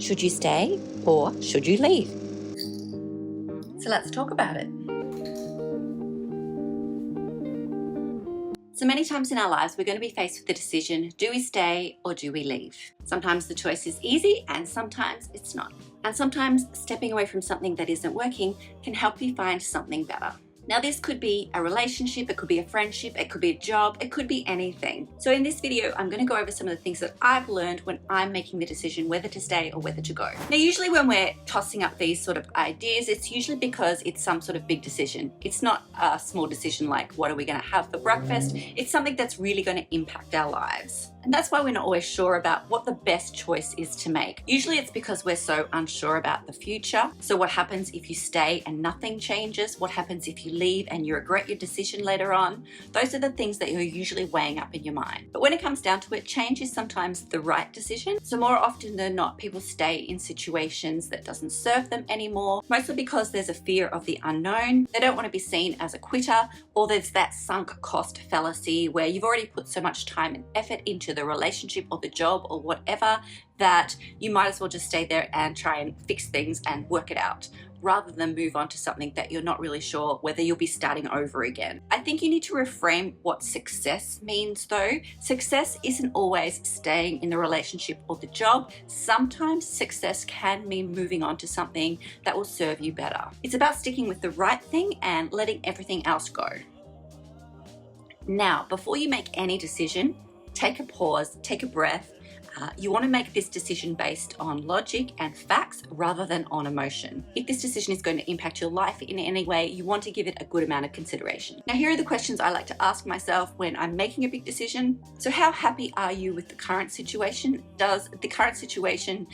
Should you stay or should you leave? So let's talk about it. So many times in our lives, we're going to be faced with the decision, do we stay or do we leave? Sometimes the choice is easy and sometimes it's not. And sometimes stepping away from something that isn't working can help you find something better. Now this could be a relationship, it could be a friendship, it could be a job, it could be anything. So in this video, I'm going to go over some of the things that I've learned when I'm making the decision whether to stay or whether to go. Now usually when we're tossing up these sort of ideas, it's usually because it's some sort of big decision. It's not a small decision like what are we going to have for breakfast? It's something that's really going to impact our lives. And that's why we're not always sure about what the best choice is to make. Usually it's because we're so unsure about the future. So what happens if you stay and nothing changes? What happens if you leave and you regret your decision later on? Those are the things that you're usually weighing up in your mind. But when it comes down to it, change is sometimes the right decision. So more often than not, people stay in situations that doesn't serve them anymore, mostly because there's a fear of the unknown. They don't want to be seen as a quitter, or there's that sunk cost fallacy where you've already put so much time and effort into the relationship or the job or whatever that you might as well just stay there and try and fix things and work it out, rather than move on to something that you're not really sure whether you'll be starting over again. I think you need to reframe what success means though. Success isn't always staying in the relationship or the job. Sometimes success can mean moving on to something that will serve you better. It's about sticking with the right thing and letting everything else go. Now, before you make any decision, take a pause, take a breath. You want to make this decision based on logic and facts rather than on emotion. If this decision is going to impact your life in any way, you want to give it a good amount of consideration. Now, here are the questions I like to ask myself when I'm making a big decision. So how happy are you with the current situation? Does the current situation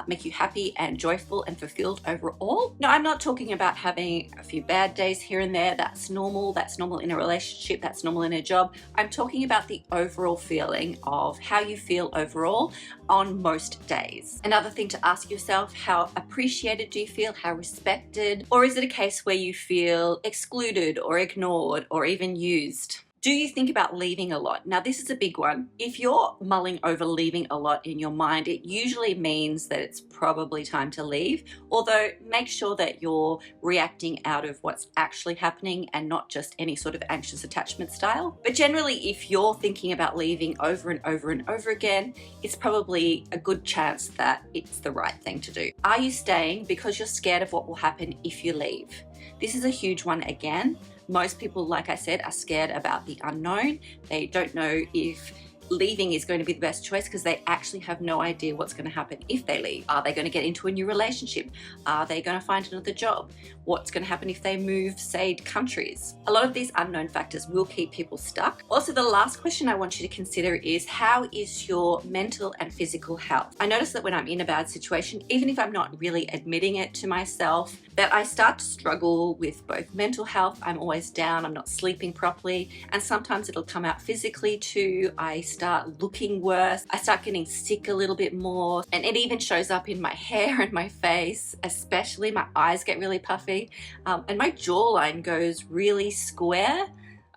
make you happy and joyful and fulfilled overall? No, I'm not talking about having a few bad days here and there. That's normal. That's normal in a relationship. That's normal in a job. I'm talking about the overall feeling of how you feel overall on most days. Another thing to ask yourself, how appreciated do you feel? How respected? Or is it a case where you feel excluded or ignored or even used? Do you think about leaving a lot? Now, this is a big one. If you're mulling over leaving a lot in your mind, it usually means that it's probably time to leave. Although, make sure that you're reacting out of what's actually happening and not just any sort of anxious attachment style. But generally, if you're thinking about leaving over and over and over again, it's probably a good chance that it's the right thing to do. Are you staying because you're scared of what will happen if you leave? This is a huge one again. Most people, like I said, are scared about the unknown. They don't know if leaving is going to be the best choice because they actually have no idea what's going to happen if they leave. Are they going to get into a new relationship? Are they going to find another job? What's going to happen if they move, say, countries? A lot of these unknown factors will keep people stuck. Also, the last question I want you to consider is, how is your mental and physical health? I notice that when I'm in a bad situation, even if I'm not really admitting it to myself, that I start to struggle with both mental health. I'm always down, I'm not sleeping properly, and sometimes it'll come out physically too. I start looking worse, I start getting sick a little bit more, and it even shows up in my hair and my face, especially my eyes get really puffy, and my jawline goes really square.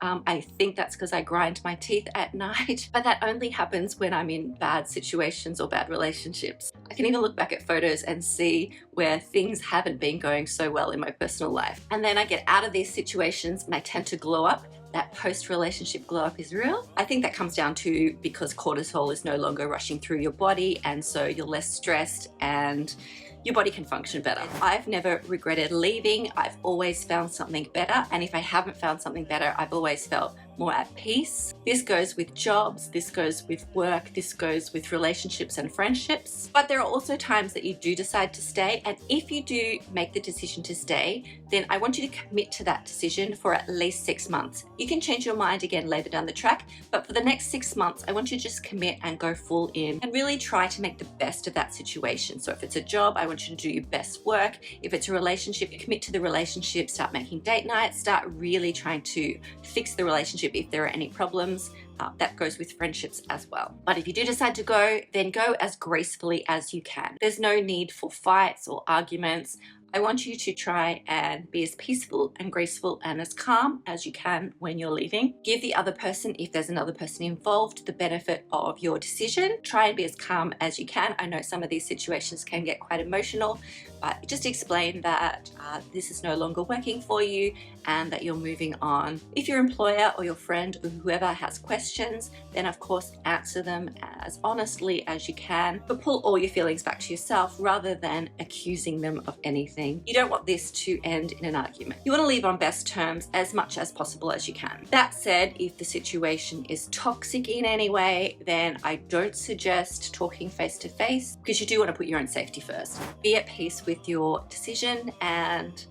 I think that's because I grind my teeth at night, but that only happens when I'm in bad situations or bad relationships. I can even look back at photos and see where things haven't been going so well in my personal life. And then I get out of these situations and I tend to glow up. That post-relationship glow up is real. I think that comes down to because cortisol is no longer rushing through your body, and so you're less stressed and your body can function better. I've never regretted leaving. I've always found something better. And if I haven't found something better, I've always felt more at peace. This goes with jobs, this goes with work, this goes with relationships and friendships. But there are also times that you do decide to stay. And if you do make the decision to stay, then I want you to commit to that decision for at least 6 months. You can change your mind again later down the track, but for the next 6 months, I want you to just commit and go full in and really try to make the best of that situation. So if it's a job, I want you to do your best work. If it's a relationship, you commit to the relationship, start making date nights, start really trying to fix the relationship if there are any problems. That goes with friendships as well. But if you do decide to go, then go as gracefully as you can. There's no need for fights or arguments. I want you to try and be as peaceful and graceful and as calm as you can when you're leaving. Give the other person, if there's another person involved, the benefit of your decision. Try and be as calm as you can. I know some of these situations can get quite emotional, but just explain that this is no longer working for you and that you're moving on. If your employer or your friend or whoever has questions, then of course answer them as honestly as you can, but pull all your feelings back to yourself rather than accusing them of anything. You don't want this to end in an argument. You want to leave on best terms as much as possible as you can. That said, if the situation is toxic in any way, then I don't suggest talking face to face, because you do want to put your own safety first. Be at peace with your decision and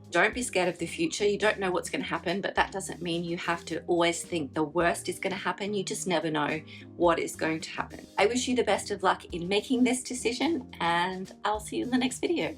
don't be scared of the future. You don't know what's going to happen, but that doesn't mean you have to always think the worst is going to happen. You just never know what is going to happen. I wish you the best of luck in making this decision, and I'll see you in the next video.